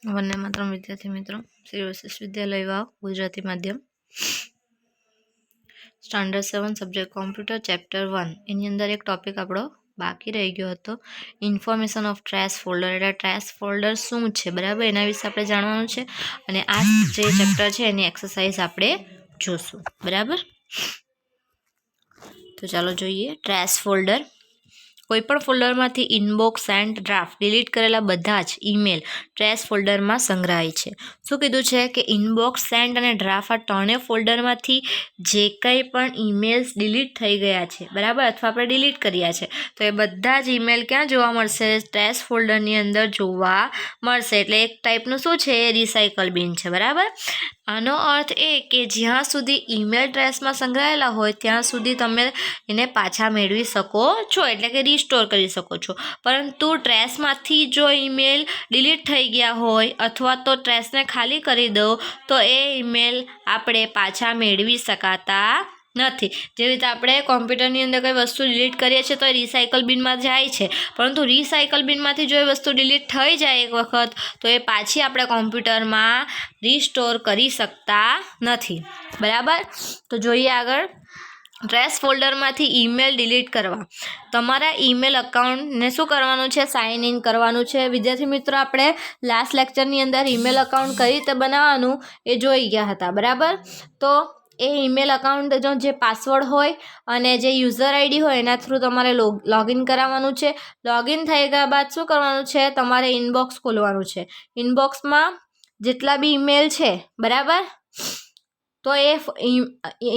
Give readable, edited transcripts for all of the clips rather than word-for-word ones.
વંદે માતરમ વિદ્યાર્થી મિત્રો, શ્રી વશિષ્ઠ વિદ્યાલય વાવ ગુજરાતી માધ્યમ સ્ટાન્ડર્ડ 7 સબ્જેક્ટ કોમ્પ્યુટર ચેપ્ટર 1 એની અંદર એક ટોપિક આપણો બાકી રહી ગયો હતો, ઇન્ફોર્મેશન ઓફ ટ્રેશ ફોલ્ડર. એટલે ટ્રેશ ફોલ્ડર શું છે, બરાબર, એના વિશે આપણે જાણવાનું છે. અને આ જે ચેપ્ટર છે એની એક્સરસાઇઝ આપણે જોશું, બરાબર. તો ચાલો જોઈએ. ટ્રેશ ફોલ્ડર કોઈપણ ફોલ્ડરમાંથી ઇનબોક્સ, સેન્ટ, ડ્રાફ્ટ, ડિલીટ કરેલા બધા જ ઈમેલ ટ્રેશ ફોલ્ડરમાં સંગ્રહાય છે. શું કીધું છે કે ઇનબોક્સ, સેન્ટ અને ડ્રાફ્ટ આ ત્રણેય ફોલ્ડરમાંથી જે કંઈ પણ ઈમેલ્સ ડિલીટ થઈ ગયા છે, બરાબર, અથવા આપણે ડિલીટ કર્યા છે, તો એ બધા જ ઈમેલ ક્યાં જોવા મળશે? ટ્રેશ ફોલ્ડરની અંદર જોવા મળશે. એટલે એક ટાઈપનું શું છે? રિસાયકલ બિન છે, બરાબર. આનો અર્થ એ કે જ્યાં સુધી ઈમેલ ટ્રેશમાં સંગ્રહાયેલા હોય ત્યાં સુધી તમે એને પાછા મેળવી શકો છો, એટલે કે સ્ટોર કરી શકો છો. પરંતુ ટ્રેશમાંથી જો ઈમેલ ડિલીટ થઈ ગયા હોય અથવા તો ટ્રેશને ખાલી કરી દો તો એ ઈમેલ આપણે પાછા મેળવી શકાતા નથી. જેવી રીતે આપણે કોમ્પ્યુટરની અંદર કોઈ વસ્તુ ડિલીટ કરીએ છીએ તો એ રિસાયકલ બિનમાં જાય છે, પરંતુ રિસાયકલ બિનમાંથી જો એ વસ્તુ ડિલીટ થઈ જાય એક વખત તો એ પાછી આપણે કોમ્પ્યુટરમાં રીસ્ટોર કરી શકતા નથી, બરાબર. તો જોઈએ આગળ. ટ્રેશ ફોલ્ડરમાંથી ઈમેલ ડિલીટ કરવા તમારા ઈમેલ અકાઉન્ટને શું કરવાનું છે? સાઇન ઇન કરવાનું છે. વિદ્યાર્થી મિત્રો, આપણે લાસ્ટ લેક્ચરની અંદર ઈમેલ અકાઉન્ટ કઈ રીતે બનાવવાનું એ જોઈ ગયા હતા, બરાબર. તો એ ઈમેલ અકાઉન્ટ જે પાસવર્ડ હોય અને જે યુઝર આઈડી હોય એના થ્રુ તમારે લોગિન કરાવવાનું છે. લોગિન થઈ ગયા બાદ શું કરવાનું છે? તમારે ઇનબોક્સ ખોલવાનું છે. ઇનબોક્સમાં જેટલા બી ઈમેલ છે, બરાબર, તો એ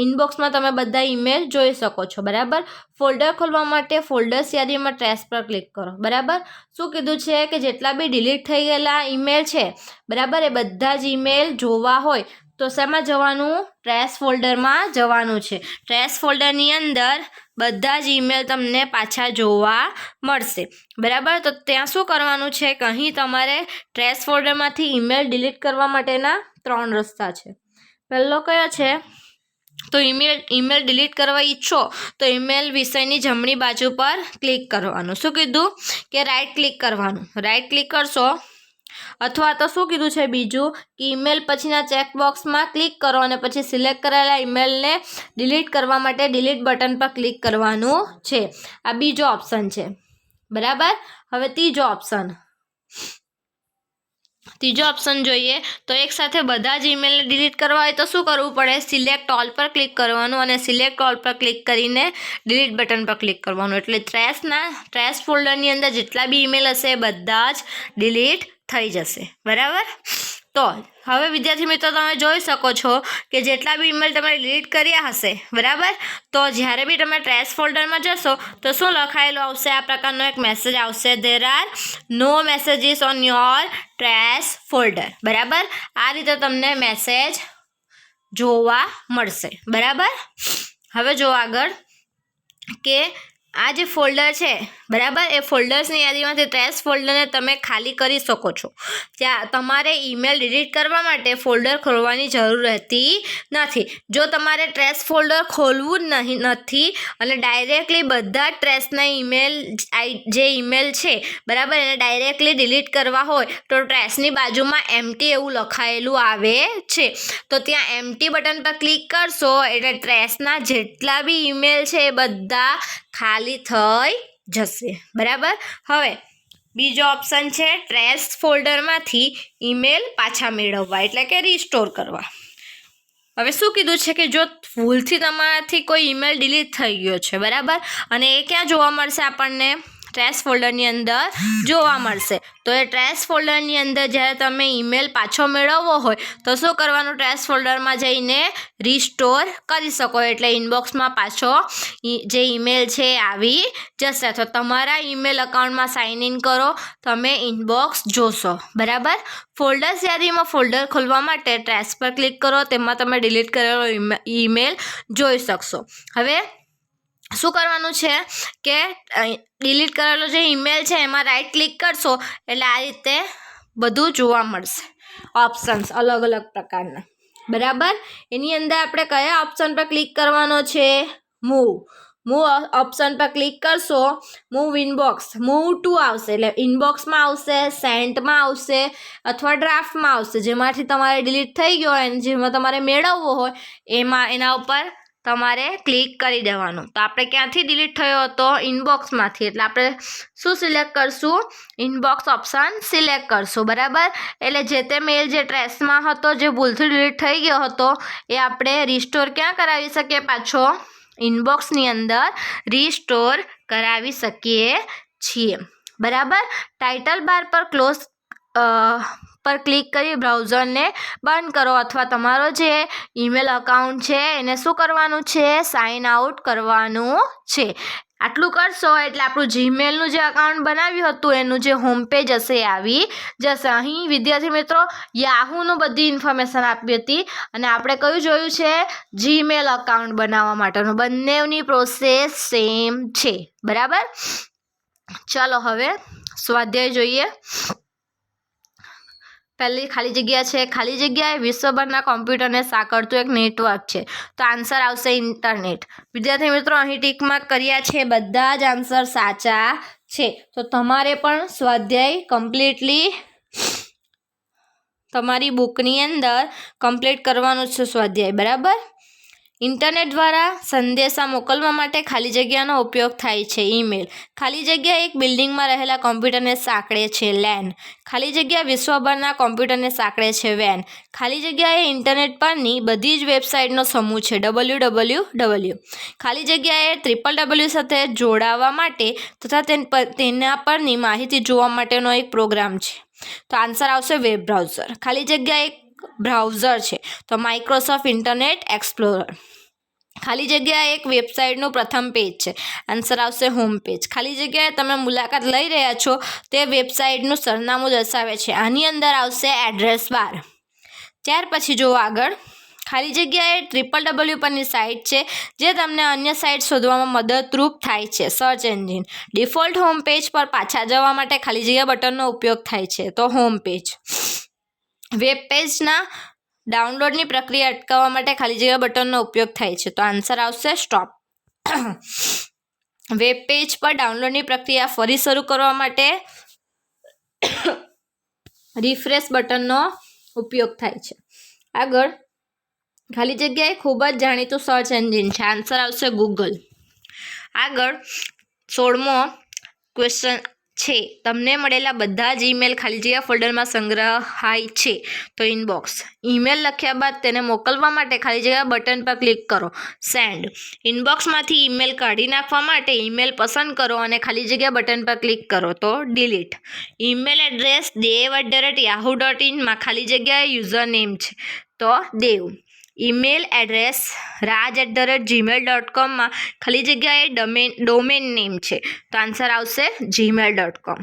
ઇનબોક્સમાં તમે બધા ઈમેલ જોઈ શકો છો, બરાબર. ફોલ્ડર ખોલવા માટે ફોલ્ડર્સ યાદીમાં ટ્રેશ પર ક્લિક કરો, બરાબર. શું કીધું છે કે જેટલા બી ડિલીટ થઈ ગયેલા ઈમેલ છે, બરાબર, એ બધા જ ઈમેલ જોવા હોય તો શેમાં જવાનું? ટ્રેશ ફોલ્ડરમાં જવાનું છે. ટ્રેશ ફોલ્ડરની અંદર બધા જ ઈમેલ તમને પાછા જોવા મળશે, બરાબર. તો ત્યાં શું કરવાનું છે કે અહીં તમારે ટ્રેશ ફોલ્ડરમાંથી ઈમેલ ડિલીટ કરવા માટેના 3 રસ્તા છે. પહેલો કયો છે? તો ઈમેલ ડિલીટ કરવા ઈચ્છો તો ઈમેલ વિષયની જમણી બાજુ પર ક્લિક કરવાનું. શું કીધું? કે રાઈટ ક્લિક કરવાનું. રાઈટ ક્લિક કરશો અથવા તો શું કીધું છે બીજું કે ઈમેલ પછીના ચેકબોક્સમાં ક્લિક કરો અને પછી સિલેક્ટ કરેલા ઈમેલને ડિલીટ કરવા માટે ડિલીટ બટન પર ક્લિક કરવાનું છે. આ બીજો ઓપ્શન છે, બરાબર. હવે ત્રીજો ઓપ્શન જોઈએ. તો એકસાથે બધા જ ઈમેલને ડિલીટ કરવા હોય તો શું કરવું પડે? સિલેક્ટ ઓલ પર ક્લિક કરવાનું અને સિલેક્ટ ઓલ પર ક્લિક કરીને ડિલીટ બટન પર ક્લિક કરવાનું. એટલે ટ્રેશ ફોલ્ડરની અંદર જેટલા બી ઈમેલ હશે બધા જ ડિલીટ થઈ જશે, બરાબર. તો હવે વિદ્યાર્થી મિત્રો, તમે જોઈ શકો છો કે જેટલા બી ઈમેલ તમે ડિલીટ કર્યા હશે, બરાબર, તો જ્યારે બી તમે ટ્રેશ ફોલ્ડરમાં જશો તો શું લખાયેલું આવશે? આ પ્રકારનો એક મેસેજ આવશે, there are no messages on your trash folder, બરાબર. આ રીતે તમને મેસેજ જોવા મળશે, બરાબર. હવે જો આગળ કે આ જે ફોલ્ડર છે, બરાબર, એ ફોલ્ડર્સની યાદીમાંથી ટ્રેશ ફોલ્ડરને તમે ખાલી કરી શકો છો. ત્યાં તમારે ઈમેલ ડિલીટ કરવા માટે ફોલ્ડર ખોલવાની જરૂર રહેતી નથી. જો તમારે ટ્રેશ ફોલ્ડર ખોલવું જ નથી અને ડાયરેક્ટલી બધા જ ટ્રેશના જે ઈમેલ છે, બરાબર, એને ડાયરેક્ટલી ડિલીટ કરવા હોય તો ટ્રેશની બાજુમાં એમ્પ્ટી એવું લખાયેલું આવે છે. તો ત્યાં એમ્પ્ટી બટન પર ક્લિક કરશો એટલે ટ્રેશના જેટલા બી ઈમેલ છે એ બધા ખાલી થઈ જશે, બરાબર. હવે બીજો ઓપ્શન છે ટ્રેશ ફોલ્ડરમાંથી ઈમેલ પાછા મેળવવા, એટલે કે રીસ્ટોર કરવા. હવે શું કીધું છે કે જો ભૂલથી તમારાથી કોઈ ઈમેલ ડિલીટ થઈ ગયો છે, બરાબર, અને એ ક્યાં જોવા મળશે? આપણને ટ્રેશ ફોલ્ડરની અંદર જોવા મળશે. તો એ ટ્રેશ ફોલ્ડરની અંદર જ્યારે તમે ઈમેલ પાછો મેળવવો હોય તો શું કરવાનું? ટ્રેશ ફોલ્ડરમાં જઈને રીસ્ટોર કરી શકો, એટલે ઇનબોક્સમાં પાછો જે ઈમેલ છે એ આવી જશે. અથવા તમારા ઈમેલ અકાઉન્ટમાં સાઇન ઇન કરો, તમે ઇનબોક્સ જોશો, બરાબર. ફોલ્ડર્સ યાદીમાં ફોલ્ડર ખોલવા માટે ટ્રેશ પર ક્લિક કરો, તેમાં તમે ડિલીટ કરેલો ઈમેલ જોઈ શકશો. હવે શું કરવાનું છે કે ડિલીટ કરેલો જે ઈમેલ છે એમાં રાઈટ ક્લિક કરશો એટલે આ રીતે બધું જોવા મળશે, ઓપ્શન્સ અલગ અલગ પ્રકારના, બરાબર. એની અંદર આપણે કયા ઓપ્શન પર ક્લિક કરવાનો છે? મૂવ. મૂવ ઓપ્શન પર ક્લિક કરશો, મૂવ ઇનબોક્સ, મૂવ ટુ આવશે એટલે ઇનબોક્સમાં આવશે, સેન્ટમાં આવશે અથવા ડ્રાફ્ટમાં આવશે. જેમાંથી તમારે ડિલીટ થઈ ગયો હોય અને જેમાં તમારે મેળવવો હોય એના ઉપર તમારે ક્લિક કરી દેવાનું. તો આપણે ક્યાંથી ડિલીટ થયો હતો? ઇનબોક્સમાંથી. એટલે આપણે શું સિલેક્ટ કરશું? ઇનબોક્સ ઓપ્શન સિલેક્ટ કરશું. બરાબર. એટલે જે તે મેલ જે ટ્રેશમાં હતો, જે ભૂલથી ડિલીટ થઈ ગયો હતો, એ આપણે રિસ્ટોર ક્યાં કરાવી શકીએ? પાછો ઇનબોક્સની અંદર રિસ્ટોર કરાવી શકીએ છીએ. બરાબર. ટાઇટલ બાર પર ક્લોઝ પર ક્લિક કરી બ્રાઉઝરને બંધ કરો અથવા તમારો જે ઈમેલ અકાઉન્ટ છે એને શું કરવાનું છે? સાઇન આઉટ કરવાનું છે. આટલું કરશો એટલે આપણું જીમેલનું જે અકાઉન્ટ બનાવ્યું હતું એનું જે હોમ પેજ હશે એ આવી જશે. અહીં વિદ્યાર્થી મિત્રો યાહૂનું બધી ઇન્ફોર્મેશન આપી હતી અને આપણે કયું જોયું છે? જીમેલ અકાઉન્ટ બનાવવા માટેનું. બંનેની પ્રોસેસ સેમ છે. બરાબર. ચાલો હવે સ્વાધ્યાય જોઈએ. પહેલી ખાલી જગ્યા છે. ખાલી જગ્યા એ વિશ્વભરના કોમ્પ્યુટરને સાંકળતું એક નેટવર્ક છે. તો આન્સર આવશે ઇન્ટરનેટ. વિદ્યાર્થી મિત્રો અહીં ટીક માર્ક કર્યા છે. બધા જ આન્સર સાચા છે. તો તમારે પણ સ્વાધ્યાય કમ્પ્લીટલી તમારી બુકની અંદર કમ્પ્લીટ કરવાનું છે સ્વાધ્યાય. બરાબર. ઇન્ટરનેટ દ્વારા સંદેશા મોકલવા માટે ખાલી જગ્યાનો ઉપયોગ થાય છે. ઈમેલ. ખાલી જગ્યા એક બિલ્ડિંગમાં રહેલા કોમ્પ્યુટરને સાંકળે છે. લેન. ખાલી જગ્યા વિશ્વભરના કોમ્પ્યુટરને સાંકળે છે. વેન. ખાલી જગ્યા એ ઇન્ટરનેટ પરની બધી જ વેબસાઇટનો સમૂહ છે. www. ખાલી જગ્યા એ www સાથે જોડાવા માટે તથા તેના પરની માહિતી જોવા માટેનો એક પ્રોગ્રામ છે. તો આન્સર આવશે વેબ બ્રાઉઝર. ખાલી જગ્યા એક બ્રાઉઝર છે. તો માઇક્રોસોફ્ટ ઇન્ટરનેટ એક્સપ્લોરર. ખાલી જગ્યા એક વેબસાઇટનું પ્રથમ પેજ છે. આન્સર આવશે હોમ પેજ. ખાલી જગ્યાએ તમે મુલાકાત લઈ રહ્યા છો તે વેબસાઇટનું સરનામું દર્શાવે છે. આની અંદર આવશે એડ્રેસ બાર. ત્યાર પછી જુઓ આગળ. ખાલી જગ્યા એ www પરની સાઇટ છે જે તમને અન્ય સાઇટ શોધવામાં મદદરૂપ થાય છે. Search engine. Default home page પર પાછા જવા માટે ખાલી જગ્યા બટનનો ઉપયોગ થાય છે. તો હોમ પેજ. વેબ પેજના ડાઉનલોડની પ્રક્રિયા અટકાવવા માટે ખાલી જગ્યા બટનનો ઉપયોગ થાય છે. તો આન્સર આવશે સ્ટોપ. વેબ પેજ પર ડાઉનલોડની પ્રક્રિયા ફરી શરૂ કરવા માટે રિફ્રેશ બટનનો ઉપયોગ થાય છે. આગળ ખાલી જગ્યાએ ખૂબ જ જાણીતું સર્ચ એન્જિન છે. આન્સર આવશે ગૂગલ. આગળ 16મો ક્વેશ્ચન છે. તમને મળેલા બધા જ ઈમેલ ખાલી જગ્યા ફોલ્ડરમાં સંગ્રહાય છે. તો ઇનબોક્સ. ઈમેલ લખ્યા બાદ તેને મોકલવા માટે ખાલી જગ્યા બટન પર ક્લિક કરો. સેન્ડ. ઇનબોક્સમાંથી ઈમેલ કાઢી નાખવા માટે ઈમેલ પસંદ કરો અને ખાલી જગ્યા બટન પર ક્લિક કરો. તો ડિલીટ. ઈમેલ એડ્રેસ dev@yahoo.in માં ખાલી જગ્યાએ યુઝર નેમ છે. તો દેવ. ઈમેલ એડ્રેસ raj@gmail.com માં ખાલી જગ્યાએ ડોમેન નેમ છે. તો આન્સર આવશે gmail.com.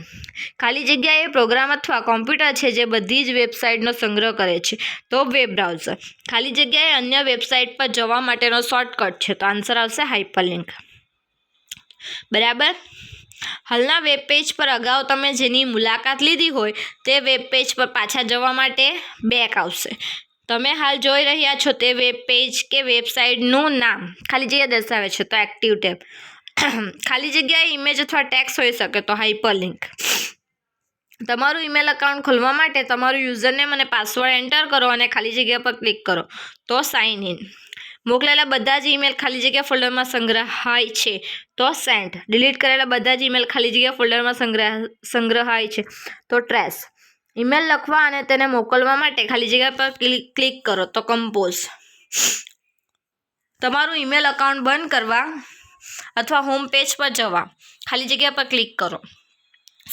ખાલી જગ્યાએ પ્રોગ્રામ અથવા કોમ્પ્યુટર છે જે બધી જ વેબસાઇટનો સંગ્રહ કરે છે. તો વેબ બ્રાઉઝર. ખાલી જગ્યાએ અન્ય વેબસાઇટ પર જવા માટેનો શોર્ટકટ છે. તો આન્સર આવશે હાઇપરલિંક. બરાબર. હાલના વેબ પેજ પર અગાઉ તમે જેની મુલાકાત લીધી હોય તે વેબ પેજ પર પાછા જવા માટે બેક આવશે. તમે હાલ જોઈ રહ્યા છો તે વેબ પેજ કે વેબસાઇટનું નામ ખાલી જગ્યા દર્શાવે છે. તો એક્ટિવ ટેબ. ખાલી જગ્યાએ ઇમેજ અથવા ટેક્સ્ટ હોઈ શકે. તો હાઇપરલિંક. તમારું ઈમેલ અકાઉન્ટ ખોલવા માટે તમારું યુઝરનેમ અને પાસવર્ડ એન્ટર કરો અને ખાલી જગ્યા પર ક્લિક કરો. તો સાઇન ઇન. મોકલેલા બધા જ ઈમેલ ખાલી જગ્યા ફોલ્ડરમાં સંગ્રહાય છે. તો સેન્ટ. ડિલીટ કરેલા બધા જ ઈમેલ ખાલી જગ્યા ફોલ્ડરમાં સંગ્રહાય છે. તો ટ્રેશ. ઈમેલ લખવા અને તેને મોકલવા માટે ખાલી જગ્યા પર ક્લિક કરો. તો કમ્પોઝ. તમારું ઈમેલ અકાઉન્ટ બંધ કરવા અથવા હોમ પેજ પર જવા ખાલી જગ્યા પર ક્લિક કરો.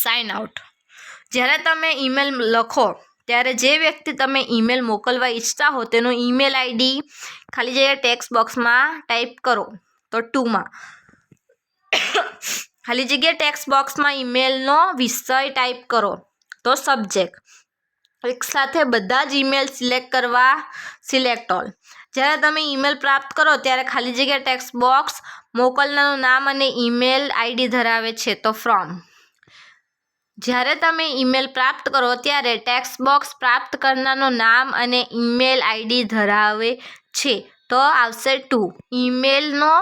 Sign out. જ્યારે તમે ઈમેલ લખો ત્યારે જે વ્યક્તિ તમે ઈમેલ મોકલવા ઈચ્છતા હો તેનો ઈમેલ આઈડી ખાલી જગ્યા ટેક્સ્ટ બોક્સમાં ટાઈપ કરો. તો 2 માં. ખાલી જગ્યા ટેક્સ્ટ બોક્સમાં ઈમેલનો વિષય ટાઈપ કરો. તો સબ્જેક્ટ. એક સાથે બધા જ ઈમેલ સિલેક્ટ કરવા. Select all. જ્યારે તમે ઈમેલ પ્રાપ્ત કરો ત્યારે ખાલી જગ્યા ટેક્સ્ટ બોક્સ મોકલનારનું નામ અને ઈમેલ આઈડી ધરાવે છે. તો ફ્રોમ. જ્યારે તમે ઈમેલ પ્રાપ્ત કરો ત્યારે ટેક્સ્ટ બોક્સ પ્રાપ્ત કરનારનું નામ અને ઈમેલ આઈડી ધરાવે છે. તો આવશે 2. ઈમેલનો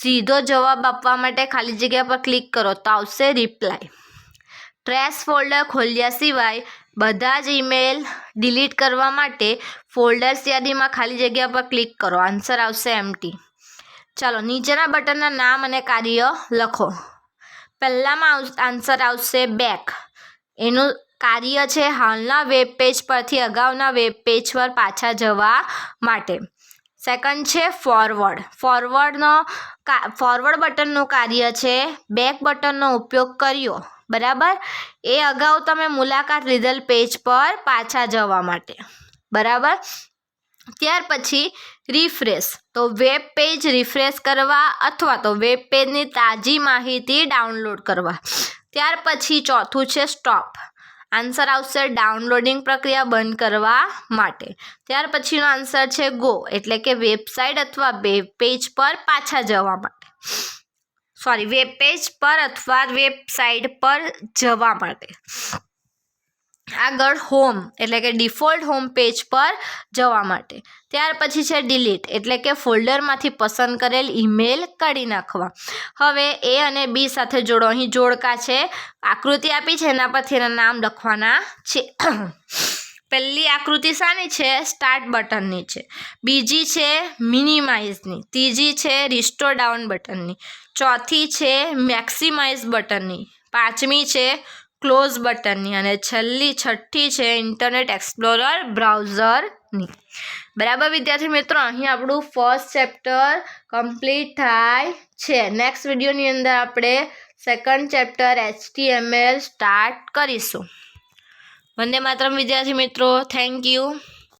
સીધો જવાબ આપવા માટે ખાલી જગ્યા પર ક્લિક કરો તો આવશે રિપ્લાય. ટ્રેશ ફોલ્ડર ખોલ્યા સિવાય બધા જ ઈમેલ ડિલીટ કરવા માટે ફોલ્ડર્સ યાદીમાં ખાલી જગ્યા પર ક્લિક કરો. આન્સર આવશે એમ્પ્ટી. ચાલો નીચેના બટનના નામ અને કાર્ય લખો. પહેલામાં આન્સર આવશે બેક. એનું કાર્ય છે હાલના વેબ પેજ પરથી અગાઉના વેબ પેજ પર પાછા જવા માટે. સેકન્ડ છે ફોરવર્ડ. ફોરવર્ડ બટનનું કાર્ય છે બેક બટનનો ઉપયોગ કર્યો, બરાબર, એ અગાઉ તમે મુલાકાત લીધેલ પેજ પર પાછા જવા માટે, બરાબર. ત્યાર પછી રિફ્રેશ, તો વેબ પેજ રિફ્રેશ કરવા અથવા તો વેબ પેજની તાજી માહિતી ડાઉનલોડ કરવા. ત્યાર પછી ચોથું છે સ્ટોપ. આન્સર આવશે ડાઉનલોડિંગ પ્રક્રિયા બંધ કરવા માટે. ત્યાર પછીનો આન્સર છે ગો, એટલે કે વેબસાઇટ અથવા વેબ પેજ પર પાછા જવા માટે. વેબ પેજ પર અથવા વેબસાઇટ પર જવા માટે. આગળ હોમ, એટલે કે ડિફોલ્ટ હોમ પેજ પર જવા માટે. ત્યાર પછી છે ડિલીટ, એટલે કે ફોલ્ડરમાંથી પસંદ કરેલ ઈમેલ કાઢી નાખવા. હવે એ અને બી સાથે જોડો. અહીં જોડકા છે, આકૃતિ આપી છે એના પરથી એના નામ લખવાના છે. પહેલી આકૃતિ શાની છે? સ્ટાર્ટ બટનની છે. બીજી છે મિનિમાઇઝની. ત્રીજી છે રિસ્ટોર ડાઉન બટનની. ચોથી છે મેક્સિમાઇઝ બટનની. પાંચમી છે ક્લોઝ બટનની. અને છઠ્ઠી છે ઇન્ટરનેટ એક્સપ્લોરર બ્રાઉઝરની. બરાબર વિદ્યાર્થી મિત્રો, અહીં આપણું ફર્સ્ટ ચેપ્ટર કમ્પ્લીટ થાય છે. નેક્સ્ટ વિડીયોની અંદર આપણે સેકન્ડ ચેપ્ટર HTML સ્ટાર્ટ કરીશું. વંદે માતરમ વિદ્યાર્થી મિત્રો, થેન્ક યુ.